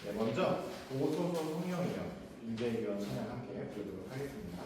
네, 먼저 오소서 성령이여 인재위원 찬양 함께 부르도록 하겠습니다.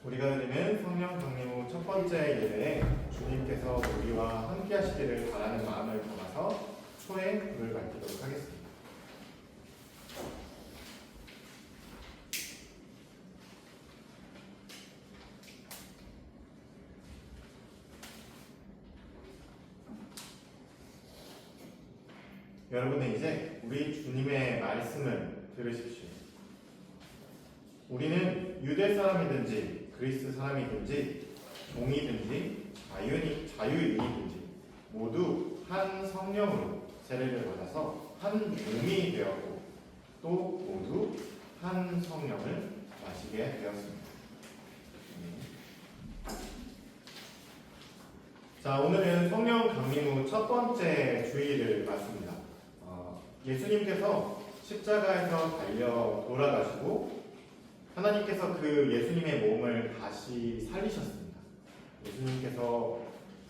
우리가 드리는 성령 강림 후 첫 번째 예배에 주님께서 우리와 함께 하시기를 바라는 마음을 담아서 초에 불을 밝히도록 하겠습니다. 여러분은 이제 우리 주님의 말씀을 들으십시오. 우리는 유대 사람이든지 그리스 사람이든지 종이든지 자유인이든지 모두 한 성령으로 세례를 받아서 한 몸이 되었고 또 모두 한 성령을 마시게 되었습니다. 자, 오늘은 성령 강림 후 첫 번째 주일을 맞습니다. 예수님께서 십자가에서 달려 돌아가시고 하나님께서 그 예수님의 몸을 다시 살리셨습니다. 예수님께서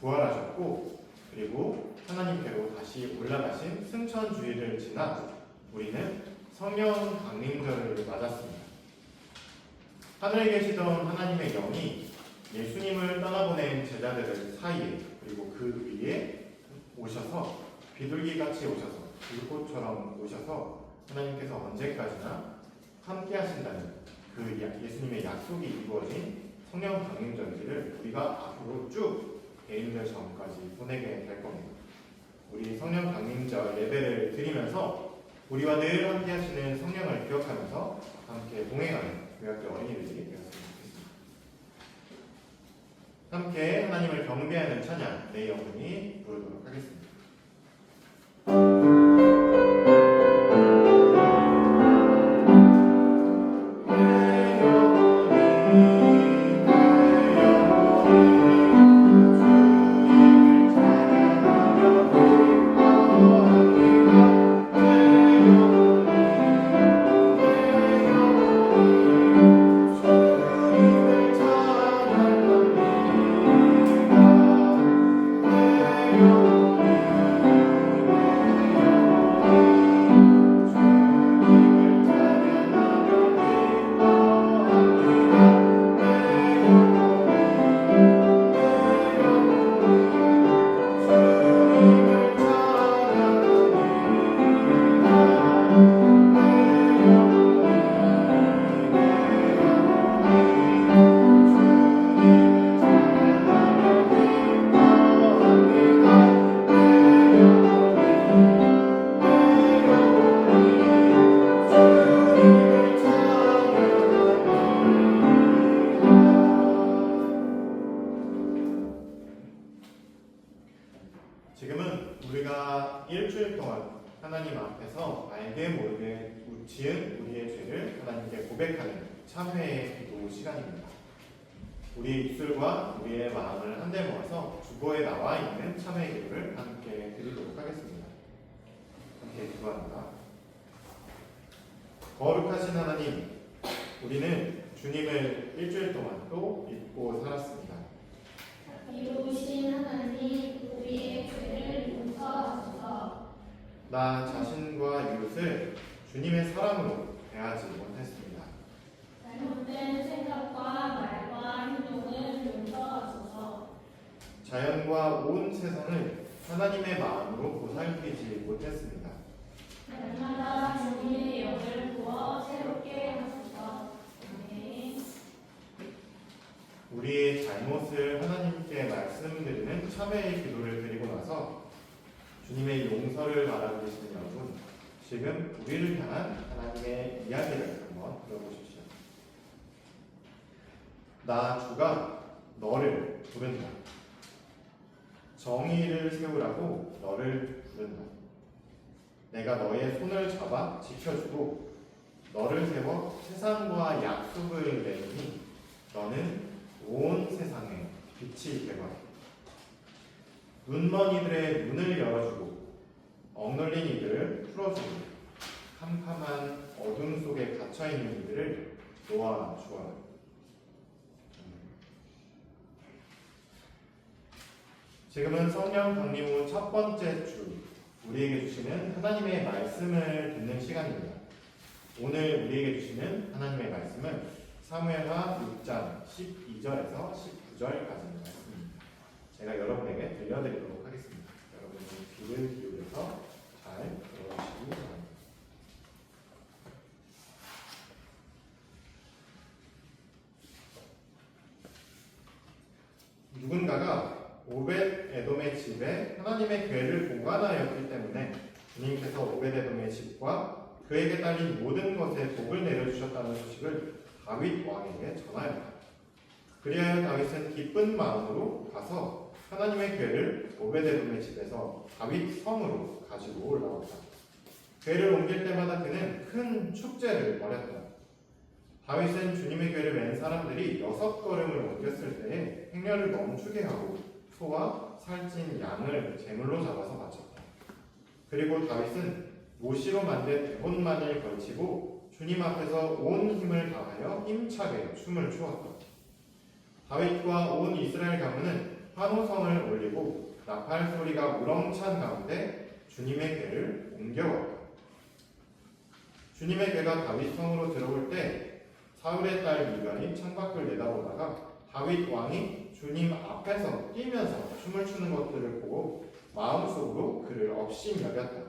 부활하셨고 그리고 하나님께로 다시 올라가신 승천주일을 지나 우리는 성령 강림절을 맞았습니다. 하늘에 계시던 하나님의 영이 예수님을 떠나보낸 제자들 사이에 그리고 그 위에 오셔서 비둘기같이 오셔서 불꽃처럼 오셔서 하나님께서 언제까지나 함께 하신다는 그 예수님의 약속이 이루어진 성령 강림절기를 우리가 앞으로 쭉 개인들 전까지 보내게 될 겁니다. 우리 성령 강림절 예배를 드리면서 우리와 늘 함께 하시는 성령을 기억하면서 함께 동행하는 교회학교 어린이들이 되었으면 좋겠습니다. 함께 하나님을 경배하는 찬양 내 영혼이 부르도록 하겠습니다. 지금은 우리가 일주일 동안 하나님 앞에서 알게 모르게 지은 우리의 죄를 하나님께 고백하는 참회의 기도 시간입니다. 우리 입술과 우리의 마음을 한데 모아서 주보에 나와 있는 참회의 기도를 함께 드리도록 하겠습니다. 함께 기도합니다. 거룩하신 하나님, 우리는 주님을 일주일 동안 또 믿고 살았습니다. 이루신 하나님, 우리의 죄를 용서하소서. 나 자신과 이웃을 주님의 사랑으로 대하지 못했습니다. 잘못된 생각과 말과 행동을 용서하소서. 자연과 온 세상을 하나님의 마음으로 보살피지 못했습니다. 날마다 주님의 영을 부어 새롭게 하소서. 아멘. 우리의 잘못을 하나님께 말씀드리는 참회의 기도를 드리고 나서 주님의 용서를 바라고 계시는 여러분, 지금 우리를 향한 하나님의 이야기를 한번 들어보십시오. 나 주가 너를 부른다. 정의를 세우라고 너를 부른다. 내가 너의 손을 잡아 지켜주고 너를 세워 세상과 약속을 내리니 너는 온 세상에 빛이 되거라. 눈먼 이들의 눈을 열어주고 억눌린 이들을 풀어주고 캄캄한 어둠 속에 갇혀있는 이들을 놓아주어라. 지금은 성령 강림 후 첫 번째 주, 우리에게 주시는 하나님의 말씀을 듣는 시간입니다. 오늘 우리에게 주시는 하나님의 말씀은 사무엘하 6장 12절에서 19절까지의 말씀입니다. 제가 여러분에게 들려드리도록 하겠습니다. 여러분은 귀를 기울여서 잘 들어주시기 바랍니다. 누군가가 오벳 에돔의 집에 하나님의 궤를 보관하였기 때문에 주님께서 오벳 에돔의 집과 그에게 딸린 모든 것에 복을 내려주셨다는 소식을 다윗 왕에게 전하였다. 그리하여 다윗은 기쁜 마음으로 가서 하나님의 궤를 오벳 에돔의 집에서 다윗 성으로 가지고 올라왔다. 궤를 옮길 때마다 그는 큰 축제를 벌였다. 다윗은 주님의 궤를 맨 사람들이 6걸음을 옮겼을 때에 행렬을 멈추게 하고 소와 살찐 양을 제물로 잡아서 바쳤다. 그리고 다윗은 모시로 만든 대본만을 걸치고 주님 앞에서 온 힘을 다하여 힘차게 춤을 추었다. 다윗과 온 이스라엘 가문은 환호성을 올리고 나팔 소리가 우렁찬 가운데 주님의 궤를 옮겨왔다. 주님의 궤가 다윗 성으로 들어올 때 사울의 딸 미갈이 창밖을 내다보다가 다윗 왕이 주님 앞에서 뛰면서 춤을 추는 것들을 보고 마음속으로 그를 업심 여겼다.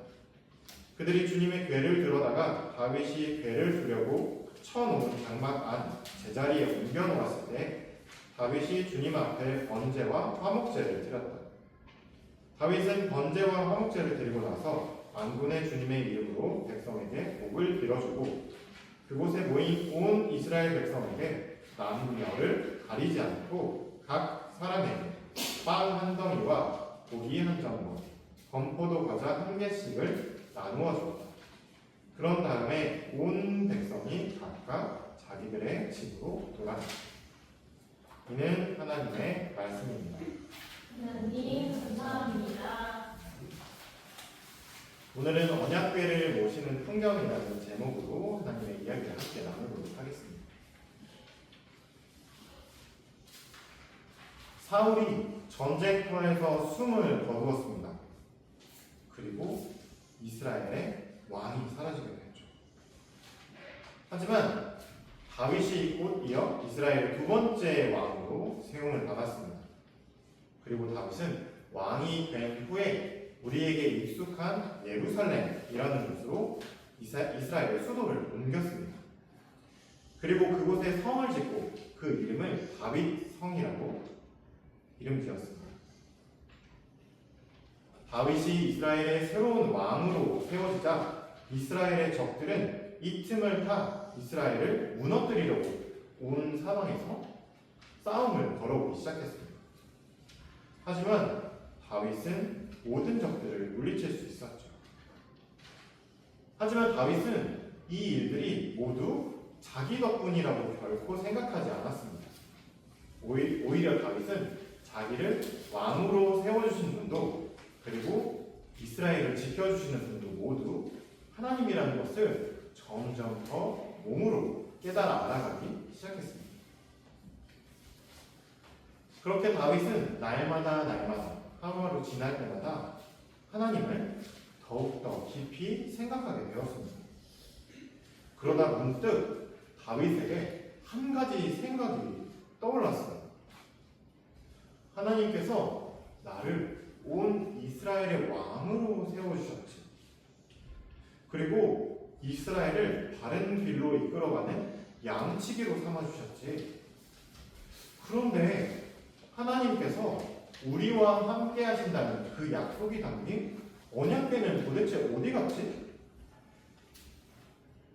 그들이 주님의 궤를 들어다가 다윗이 궤를 두려고 쳐놓은 장막 안 제자리에 옮겨놓았을 때 다윗이 주님 앞에 번제와 화목제를 드렸다. 다윗은 번제와 화목제를 드리고 나서 만군의 주님의 이름으로 백성에게 복을 빌어주고 그곳에 모인 온 이스라엘 백성에게 남녀를 가리지 않고 각 사람에게 빵 한 덩이와 고기 한 점과 건포도 과자 한 개씩을 나누어 줬다. 그런 다음에 온 백성이 각각 자기들의 집으로 돌아갔다. 이는 하나님의 말씀입니다. 하나님 감사합니다. 오늘은 언약궤를 모시는 풍경이라는 제목으로 하나님의 이야기를 함께 나누도록 하겠습니다. 사울이 전쟁터에서 숨을 거두었습니다. 그리고 이스라엘의 왕이 사라지게 됐죠. 하지만 다윗이 곧 이어 이스라엘 두 번째 왕으로 세움을 받았습니다. 그리고 다윗은 왕이 된 후에 우리에게 익숙한 예루살렘이라는 곳으로 이스라엘의 수도를 옮겼습니다. 그리고 그곳에 성을 짓고 그 이름을 다윗 성이라고 이름 지었습니다. 다윗이 이스라엘의 새로운 왕으로 세워지자 이스라엘의 적들은 이 틈을 타 이스라엘을 무너뜨리려고 온 사방에서 싸움을 걸어오기 시작했습니다. 하지만 다윗은 모든 적들을 물리칠 수 있었죠. 하지만 다윗은 이 일들이 모두 자기 덕분이라고 결코 생각하지 않았습니다. 오히려 다윗은 자기를 왕으로 세워주신 분도 그리고 이스라엘을 지켜주시는 분도 모두 하나님이라는 것을 점점 더 몸으로 깨달아 알아가기 시작했습니다. 그렇게 다윗은 날마다 하루하루 지날 때마다 하나님을 더욱더 깊이 생각하게 되었습니다. 그러다 문득 다윗에게 한 가지 생각이 떠올랐어요. 하나님께서 나를 온 이스라엘의 왕으로 세워주셨지. 그리고 이스라엘을 바른 길로 이끌어가는 양치기로 삼아주셨지. 그런데 하나님께서 우리와 함께 하신다는 그 약속이 담긴 언약궤는 도대체 어디 갔지?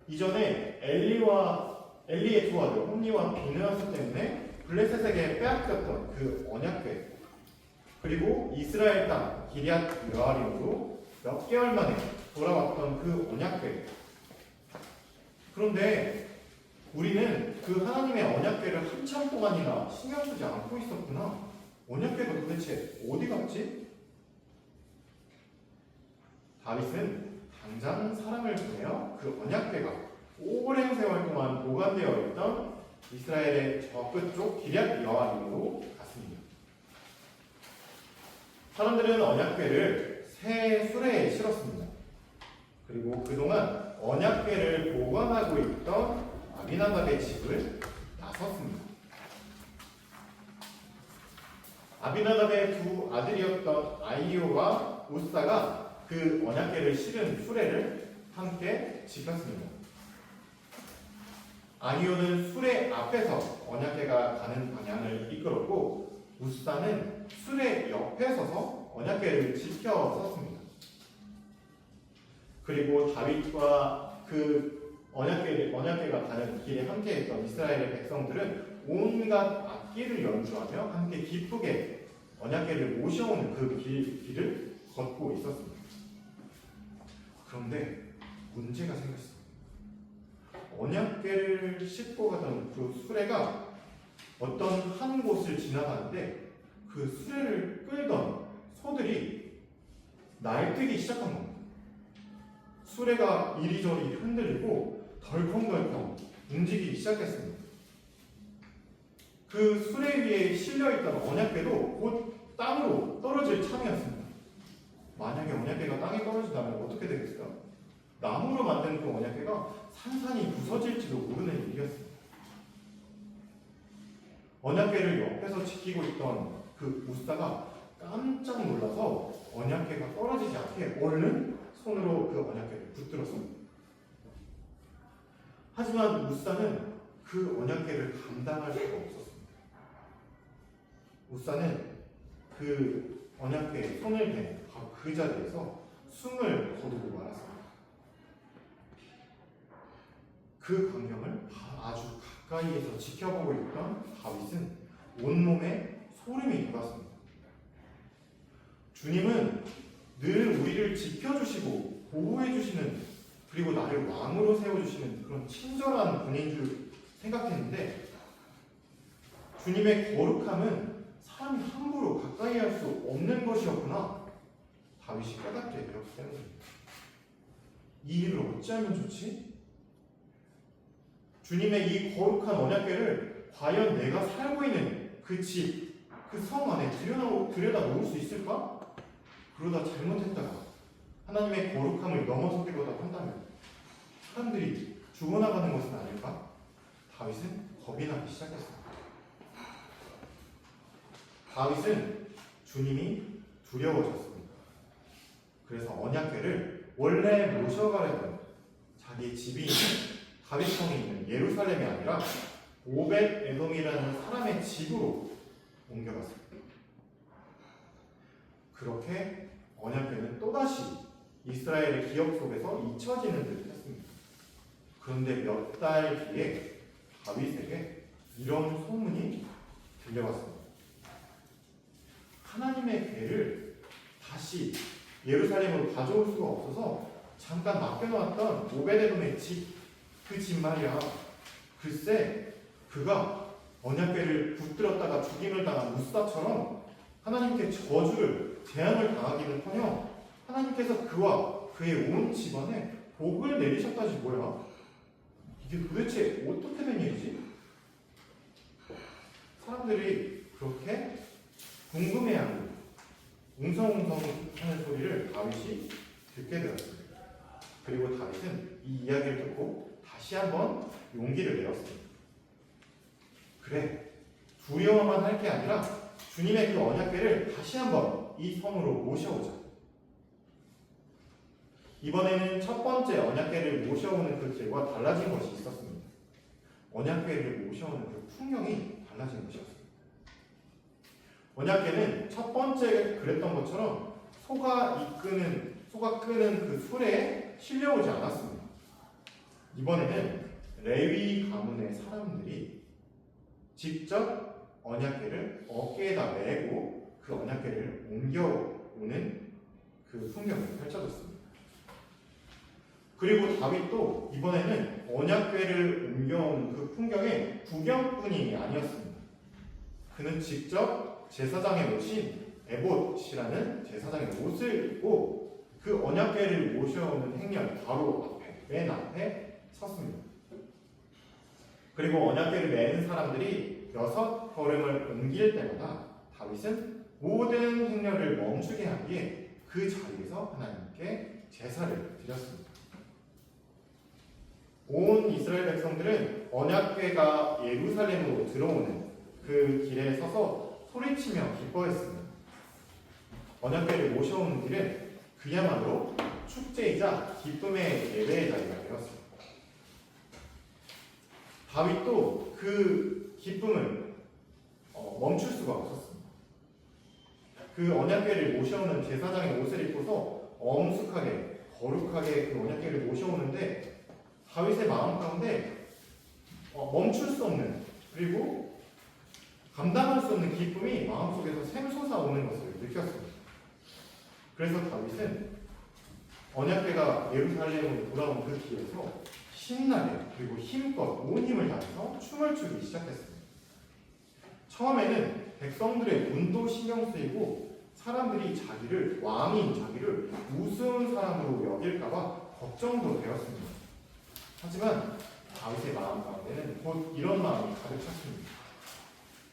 이전에 엘리의 두 아들 홈니와 비느하스 때문에 블레셋에게 빼앗겼던 그 언약궤, 그리고 이스라엘 땅 기럇 여아림으로 몇 개월 만에 돌아왔던 그 언약궤. 그런데 우리는 그 하나님의 언약궤를 한참 동안이나 신경 쓰지 않고 있었구나. 언약궤가 도대체 어디 갔지? 다윗은 당장 사람을 보내어 그 언약궤가 오랜 세월 동안 보관되어 있던 이스라엘의 저 끝쪽 기럇 여아림으로 갔습니다. 사람들은 언약궤를 새 수레에 실었습니다. 그리고 그동안 언약궤를 보관하고 있던 아비나답의 집을 나섰습니다. 아비나답의 두 아들이었던 아이오와 우사가 그 언약궤를 실은 수레를 함께 지켰습니다. 아이오는 수레 앞에서 언약궤가 가는 방향을 이끌었고 우사는 수레 옆에 서서 언약궤를 지켜 섰습니다. 그리고 다윗과 그 언약궤가 가는 길에 함께했던 이스라엘의 백성들은 온갖 악기를 연주하며 함께 기쁘게 언약궤를 모셔오는 그 길을 걷고 있었습니다. 그런데 문제가 생겼습니다. 언약궤를 싣고 가던 그 수레가 어떤 한 곳을 지나가는데 그 수레를 끌던 소들이 날뛰기 시작한 겁니다. 수레가 이리저리 흔들리고 덜컹덜컹 움직이기 시작했습니다. 그 수레 위에 실려있던 언약궤도 곧 땅으로 떨어질 참이었습니다. 만약에 언약궤가 땅에 떨어진다면 어떻게 되겠어요? 나무로 만든 그 언약궤가 산산이 부서질지도 모르는 일이었습니다. 언약궤를 옆에서 지키고 있던 그 우사가 깜짝 놀라서 언약궤가 떨어지지 않게 얼른 손으로 그 언약궤를 붙들었습니다. 하지만 우사는 그 언약궤를 감당할 수가 없었습니다. 우사는 그 언약궤에 손을 댄 바로 그 자리에서 숨을 거두고 말았습니다. 그 광경을 아주 가까이에서 지켜보고 있던 다윗은 온몸에 소름이 돋았습니다. 주님은 늘 우리를 지켜주시고 보호해주시는, 그리고 나를 왕으로 세워주시는 그런 친절한 분인 줄 생각했는데 주님의 거룩함은 사람이 함부로 가까이 할 수 없는 것이었구나 다윗이 깨닫게 되었기 때문입니다. 이 일을 어찌하면 좋지? 주님의 이 거룩한 언약궤를 과연 내가 살고 있는 그 집, 그 성 안에 들여다 놓을 수 있을까? 그러다 잘못했다가 하나님의 거룩함을 넘어서기보다 한다면 사람들이 죽어나가는 것은 아닐까? 다윗은 겁이 나기 시작했습니다. 다윗은 주님이 두려워졌습니다. 그래서 언약궤를 원래 모셔가려던 자기 집이 있는 다윗성에 있는 예루살렘이 아니라 오벳 에돔이라는 사람의 집으로 옮겨갔습니다. 그렇게 언약궤는 또다시 이스라엘의 기억 속에서 잊혀지는 듯 했습니다. 그런데 몇 달 뒤에 다윗에게 이런 소문이 들려왔습니다. 하나님의 궤를 다시 예루살렘으로 가져올 수가 없어서 잠깐 맡겨놓았던 오벳에돔의 집, 그 집 말이야. 글쎄 그가 언약궤를 붙들었다가 죽임을 당한 무사처럼 하나님께 저주를 재앙을 당하기는커녕 하나님께서 그와 그의 온 집안에 복을 내리셨다지 뭐야? 이게 도대체 어떻게 된 일이지? 사람들이 그렇게 궁금해하고 웅성웅성하는 소리를 다윗이 듣게 되었습니다. 그리고 다윗은 이 이야기를 듣고 다시 한번 용기를 내었습니다. 그래, 두려워만 할 게 아니라 주님의 그 언약궤를 다시 한번 이 성으로 모셔오자. 이번에는 첫 번째 언약궤를 모셔오는 그 길과 달라진 것이 있었습니다. 언약궤를 모셔오는 그 풍경이 달라진 것이었습니다. 언약궤는 첫 번째 그랬던 것처럼 소가 끄는 그 수레에 실려오지 않았습니다. 이번에는 레위 가문의 사람들이 직접 언약궤를 어깨에다 메고 그 언약궤를 옮겨오는 그 풍경이 펼쳐졌습니다. 그리고 다윗도 이번에는 언약궤를 옮겨오는 그 풍경의 구경꾼이 아니었습니다. 그는 직접 제사장의 옷인 에봇이라는 제사장의 옷을 입고 그 언약궤를 모셔오는 행렬 바로 앞에, 맨 앞에 섰습니다. 그리고 언약궤를 메는 사람들이 6걸음을 옮길 때마다 다윗은 모든 행렬을 멈추게 하기에 그 자리에서 하나님께 제사를 드렸습니다. 온 이스라엘 백성들은 언약궤가 예루살렘으로 들어오는 그 길에 서서 소리치며 기뻐했습니다. 언약궤를 모셔오는 길은 그야말로 축제이자 기쁨의 예배의 자리가 되었습니다. 다윗도 그 기쁨을 멈출 수가 없었습니다. 그 언약궤를 모셔오는 제사장의 옷을 입고서 엄숙하게 거룩하게 그 언약궤를 모셔오는데 다윗의 마음 가운데 멈출 수 없는, 그리고 감당할 수 없는 기쁨이 마음속에서 샘솟아오는 것을 느꼈습니다. 그래서 다윗은 언약궤가 예루살렘으로 돌아온 그 길에서 신나게 그리고 힘껏 온 힘을 다해서 춤을 추기 시작했습니다. 처음에는 백성들의 눈도 신경 쓰이고 사람들이 왕인 자기를 우스운 사람으로 여길까봐 걱정도 되었습니다. 하지만 다윗의 마음 가운데는 곧 이런 마음이 가득 찼습니다.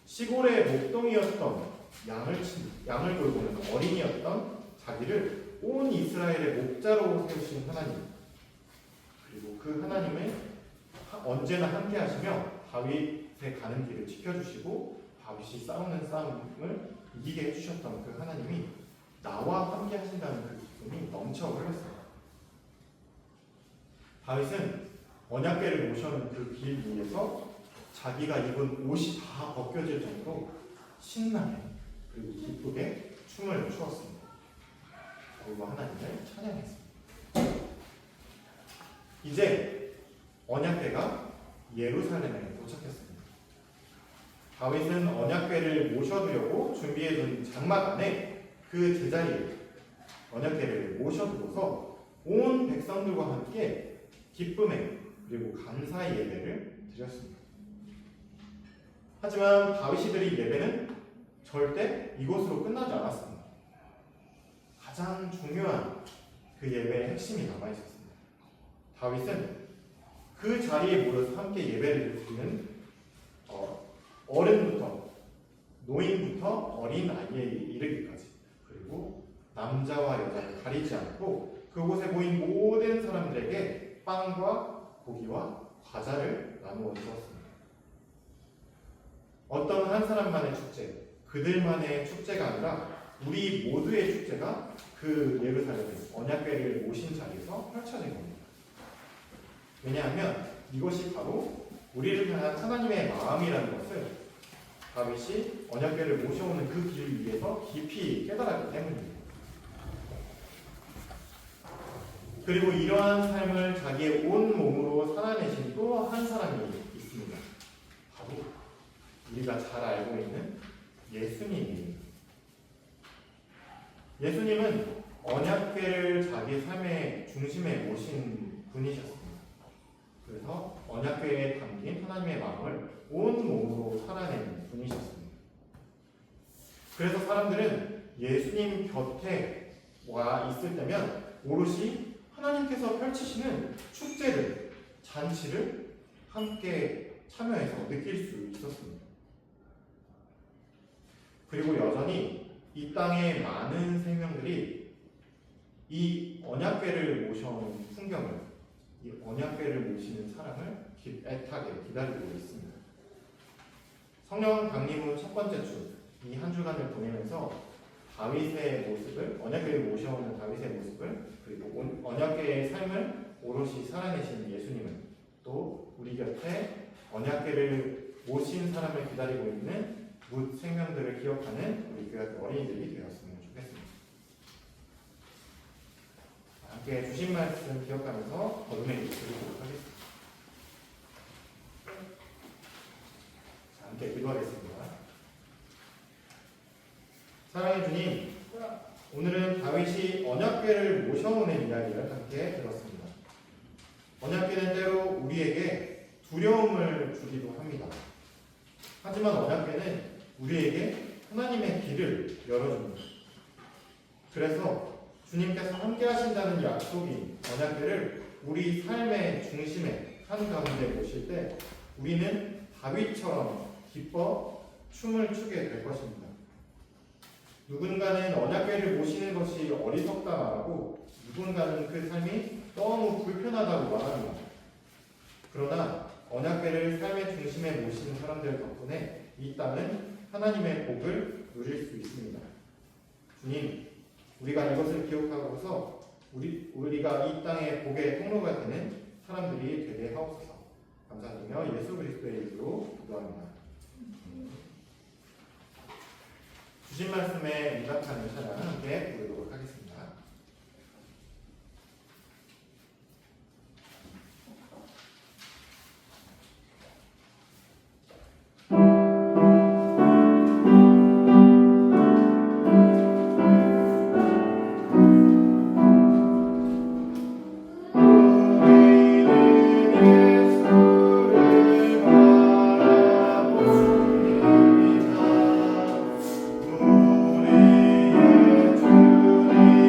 시골의 목동이었던 양을 돌보는 어린이였던 자기를 온 이스라엘의 목자로 세우신 하나님, 그리고 그 하나님을 언제나 함께 하시며 다윗의 가는 길을 지켜주시고 다윗이 싸우는 싸움을 이기게 해주셨던 그 하나님이 나와 함께 하신다는 그 기쁨이 넘쳐 흘렀습니다. 다윗은 언약궤를 모셔오는 그 길 위에서 자기가 입은 옷이 다 벗겨질 정도로 신나게 그리고 기쁘게 춤을 추었습니다. 그리고 하나님을 찬양했습니다. 이제 언약궤가 예루살렘에 도착했습니다. 다윗은 언약궤를 모셔두려고 준비해둔 장막 안에 그 제자리에 언약궤를 모셔두고서 온 백성들과 함께 기쁨의 그리고 감사의 예배를 드렸습니다. 하지만 다윗이 드린 예배는 절대 이곳으로 끝나지 않았습니다. 가장 중요한 그 예배의 핵심이 남아있었습니다. 다윗은 그 자리에 모여서 함께 예배를 드리는 어른부터 노인부터 어린 아이에 이르기까지, 그리고 남자와 여자를 가리지 않고 그곳에 모인 모든 사람들에게 빵과 고기와 과자를 나누어 주었습니다. 어떤 한 사람만의 축제, 그들만의 축제가 아니라 우리 모두의 축제가 그 예루살렘 언약궤를 모신 자리에서 펼쳐진 겁니다. 왜냐하면 이것이 바로 우리를 향한 하나님의 마음이라는 것을 다윗이 언약궤를 모셔오는 그 길 위에서 깊이 깨달았기 때문입니다. 그리고 이러한 삶을 자기의 온 몸으로 살아내신 또 한 사람이 있습니다. 바로 우리가 잘 알고 있는 예수님입니다. 예수님은 언약궤를 자기 삶의 중심에 모신 분이셨습니다. 그래서 언약궤에 담긴 하나님의 마음을 온 몸으로 살아낸 분이셨습니다. 그래서 사람들은 예수님 곁에 와 있을 때면 오롯이 하나님께서 펼치시는 축제를, 잔치를 함께 참여해서 느낄 수 있었습니다. 그리고 여전히 이 땅의 많은 생명들이 이 언약궤를 모셔오는 풍경을, 이 언약궤를 모시는 사람을 애타게 기다리고 있습니다. 성령 강림 후 첫 번째 주, 이 한 주간을 보내면서 다윗의 모습을, 언약궤를 모셔오는 다윗의 모습을, 그리고 언약궤의 삶을 오롯이 살아내신 예수님을, 또 우리 곁에 언약궤를 모신 사람을 기다리고 있는 뭇 생명들을 기억하는 우리 교회 어린이들이 되었으면 좋겠습니다. 함께 주신 말씀 기억하면서 거듭의 기도 드리도록 하겠습니다. 함께 기도하겠습니다. 사랑의 주님, 오늘은 다윗이 언약궤를 모셔오는 이야기를 함께 들었습니다. 언약궤는 때로 우리에게 두려움을 주기도 합니다. 하지만 언약궤는 우리에게 하나님의 길을 열어줍니다. 그래서 주님께서 함께 하신다는 약속인 언약궤를 우리 삶의 중심에 한가운데 모실 때 우리는 다윗처럼 기뻐 춤을 추게 될 것입니다. 누군가는 언약궤를 모시는 것이 어리석다 말하고 누군가는 그 삶이 너무 불편하다고 말합니다. 그러나 언약궤를 삶의 중심에 모시는 사람들 덕분에 이 땅은 하나님의 복을 누릴 수 있습니다. 주님, 우리가 이것을 기억하고서 우리가 이 땅의 복의 통로가 되는 사람들이 되게 하옵소서. 감사드리며 예수 그리스도의 이름으로 기도합니다. 주신 말씀에 응답하는 찬양 함께 부르도록 하겠습니다. 우리의 주님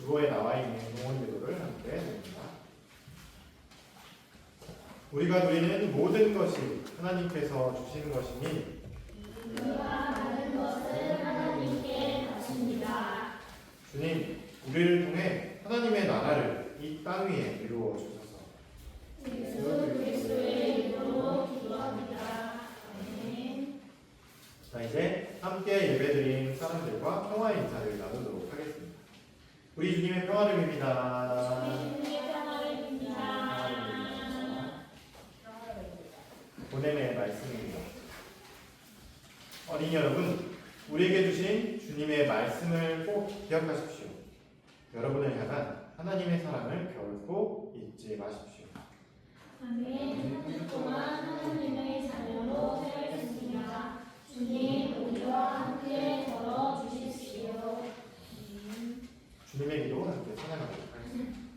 주어에 나와 있는 동원 제도를 함께 봅니다. 우리가 누리는 모든 것이 하나님께서 주시는 것이니 우리가 받은 것은 하나님께 바칩니다. 주님, 우리를 통해 하나님의 나라를 이 땅 위에 이루어 주소서. 예수 그리스도의 이름으로 기도합니다. 아멘. 자, 이제 함께 예배드린 사람들과 평화의 인사를 나누도록 하겠습니다. 우리 주님의 평화를 빕니다. 주님의 평화를 빕니다. 본문의 말씀입니다. 어린이 여러분, 우리에게 주신 주님의 말씀을 꼭 기억하십시오. 여러분을 향한 하나님의 사랑을 결코 잊지 마십시오. 아멘. 한 주 동안 하나님의 자녀로 살겠습니다. 주님, 우리와 함께 걸어 주십시오. 주님의 기도 함께 찬양하도록 하겠습니다.